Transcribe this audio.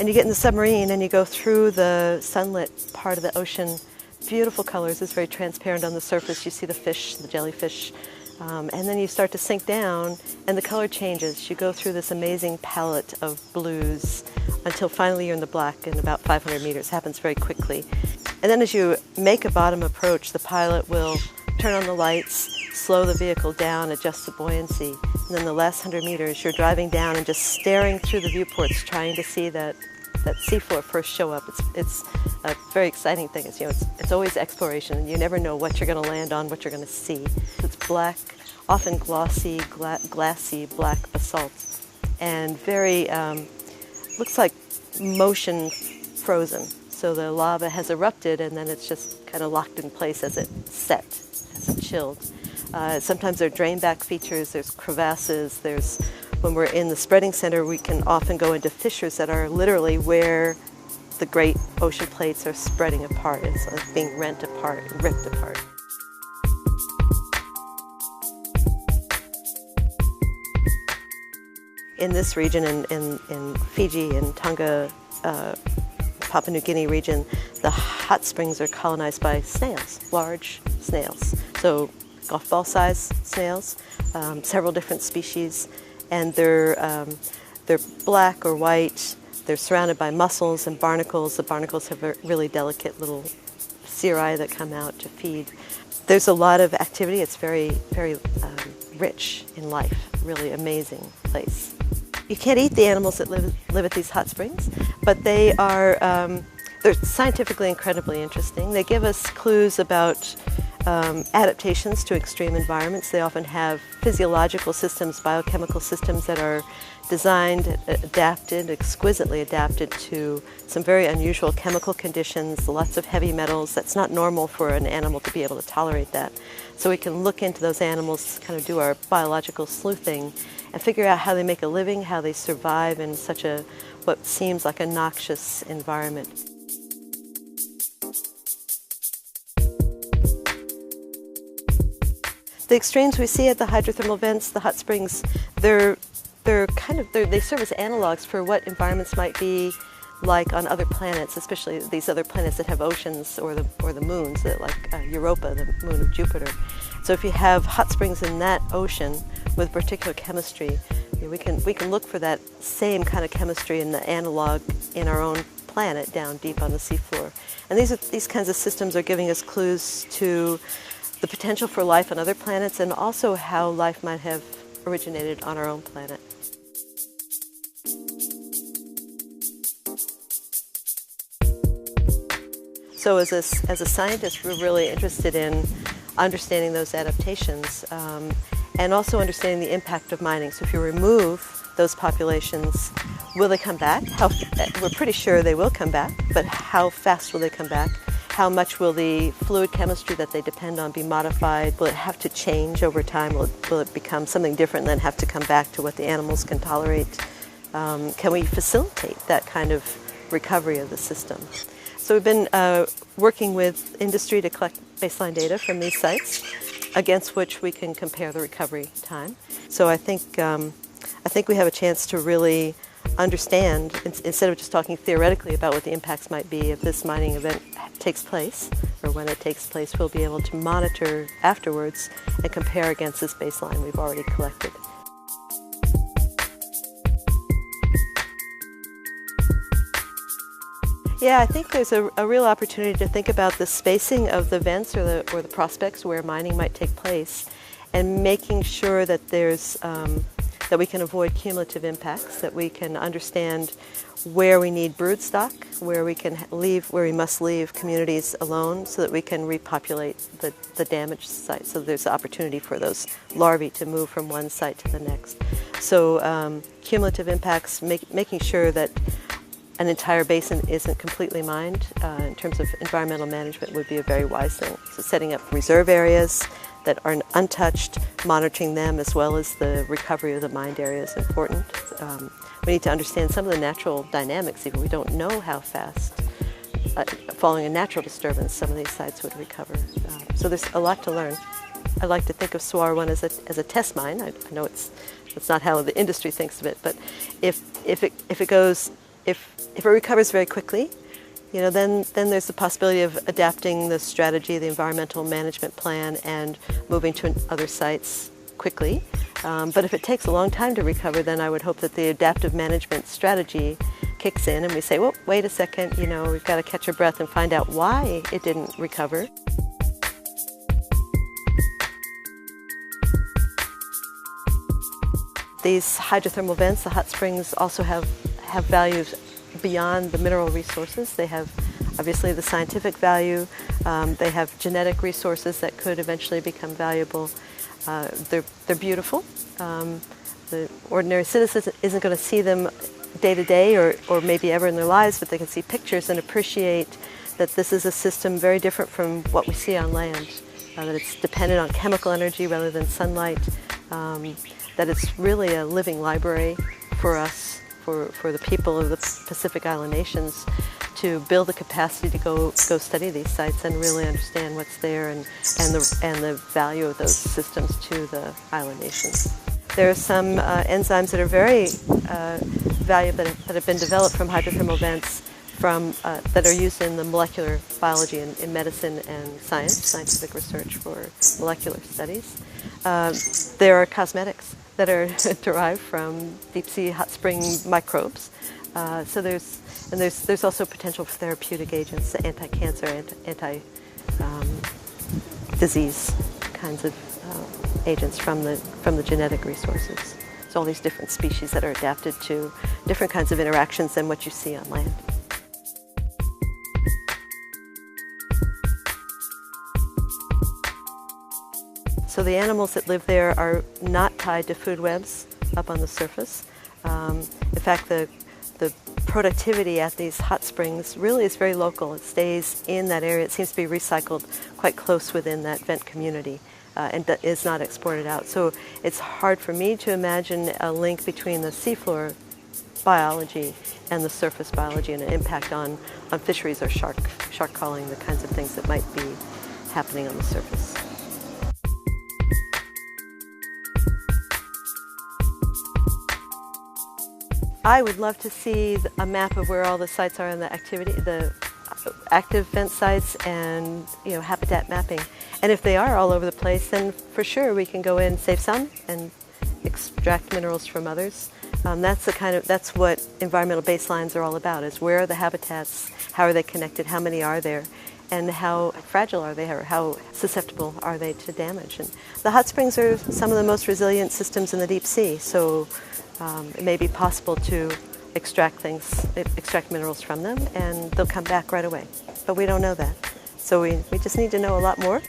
And you get in the submarine and you go through the sunlit part of the ocean. Beautiful colors. It's very transparent on the surface. You see the fish, the jellyfish. And then you start to sink down and the color changes. You go through this amazing palette of blues until finally you're in the black in about 500 meters. It happens very quickly. And then as you make a bottom approach, the pilot will turn on the lights, slow the vehicle down, adjust the buoyancy. And then the last 100 meters, you're driving down and just staring through the viewports, trying to see that seafloor first show up. It's a very exciting thing. It's always exploration, and you never know what you're going to land on, what you're going to see. It's black, often glossy, glassy black basalt, and very, looks like motion frozen. So the lava has erupted, and then it's just kind of locked in place as it set, as it chilled. Sometimes there are drain-back features, there's crevasses, when we're in the spreading center, we can often go into fissures that are literally where the great ocean plates are spreading apart. It's like being rent apart, ripped apart. In this region, in Fiji and Tonga, Papua New Guinea region, the hot springs are colonized by snails, large snails. So golf ball size snails, several different species. And they're black or white. They're surrounded by mussels and barnacles. The barnacles have really delicate little cirri that come out to feed. There's a lot of activity. It's very, very rich in life. Really amazing place. You can't eat the animals that live at these hot springs, but they're scientifically incredibly interesting. They give us clues about adaptations to extreme environments. They often have physiological systems, biochemical systems that are designed, adapted, exquisitely adapted to some very unusual chemical conditions, lots of heavy metals. That's not normal for an animal to be able to tolerate that. So we can look into those animals, kind of do our biological sleuthing, and figure out how they make a living, how they survive in such a, what seems like a noxious environment. The extremes we see at the hydrothermal vents, the hot springs, they serve as analogs for what environments might be like on other planets, especially these other planets that have oceans or the moons, like Europa, the moon of Jupiter. So if you have hot springs in that ocean with particular chemistry, we can look for that same kind of chemistry in the analog in our own planet down deep on the seafloor. And these kinds of systems are giving us clues to the potential for life on other planets, and also how life might have originated on our own planet. So as a scientist, we're really interested in understanding those adaptations and also understanding the impact of mining. So if you remove those populations, will they come back? We're pretty sure they will come back, but how fast will they come back? How much will the fluid chemistry that they depend on be modified? Will it have to change over time? Will it become something different and then have to come back to what the animals can tolerate? Can we facilitate that kind of recovery of the system? So we've been working with industry to collect baseline data from these sites against which we can compare the recovery time. So I think we have a chance to really understand, instead of just talking theoretically about what the impacts might be if this mining event takes place, or when it takes place, we'll be able to monitor afterwards and compare against this baseline we've already collected. Yeah, I think there's a real opportunity to think about the spacing of the vents or the prospects where mining might take place, and making sure that that we can avoid cumulative impacts, that we can understand where we need brood stock, where we must leave communities alone so that we can repopulate the damaged site. So there's an opportunity for those larvae to move from one site to the next. So cumulative impacts, making sure that an entire basin isn't completely mined in terms of environmental management would be a very wise thing. So setting up reserve areas that are untouched, monitoring them as well as the recovery of the mined area is important. We need to understand some of the natural dynamics even. We don't know how fast, following a natural disturbance, some of these sites would recover. So there's a lot to learn. I like to think of Solwara 1 as a test mine. I know it's not how the industry thinks of it, but if it goes if it recovers very quickly, then there's the possibility of adapting the strategy, the environmental management plan, and moving to other sites quickly. But if it takes a long time to recover, then I would hope that the adaptive management strategy kicks in and we say, well, wait a second, we've got to catch our breath and find out why it didn't recover. These hydrothermal vents, the hot springs, also have values beyond the mineral resources. They have obviously the scientific value. They have genetic resources that could eventually become valuable. They're beautiful. The ordinary citizen isn't going to see them day to day or maybe ever in their lives, but they can see pictures and appreciate that this is a system very different from what we see on land, that it's dependent on chemical energy rather than sunlight, that it's really a living library for us, for the people of the Pacific Island nations, to build the capacity to go study these sites and really understand what's there and the value of those systems to the island nations. There are some enzymes that are very valuable that have been developed from hydrothermal vents that are used in the molecular biology in medicine and scientific research for molecular studies. There are cosmetics that are derived from deep sea hot spring microbes. So there's also potential for therapeutic agents, anti-cancer, anti-disease kinds of agents from the genetic resources. So all these different species that are adapted to different kinds of interactions than what you see on land. So the animals that live there are not tied to food webs up on the surface. In fact, the productivity at these hot springs really is very local. It stays in that area. It seems to be recycled quite close within that vent community and is not exported out. So it's hard for me to imagine a link between the seafloor biology and the surface biology and an impact on fisheries or shark culling, the kinds of things that might be happening on the surface. I would love to see a map of where all the sites are in the active vent sites and habitat mapping. And if they are all over the place, then for sure we can go in, save some, and extract minerals from others. That's what environmental baselines are all about: is where are the habitats, how are they connected, how many are there, and how fragile are they, or how susceptible are they to damage. And the hot springs are some of the most resilient systems in the deep sea, so it may be possible to extract minerals from them, and they'll come back right away. But we don't know that. So we just need to know a lot more.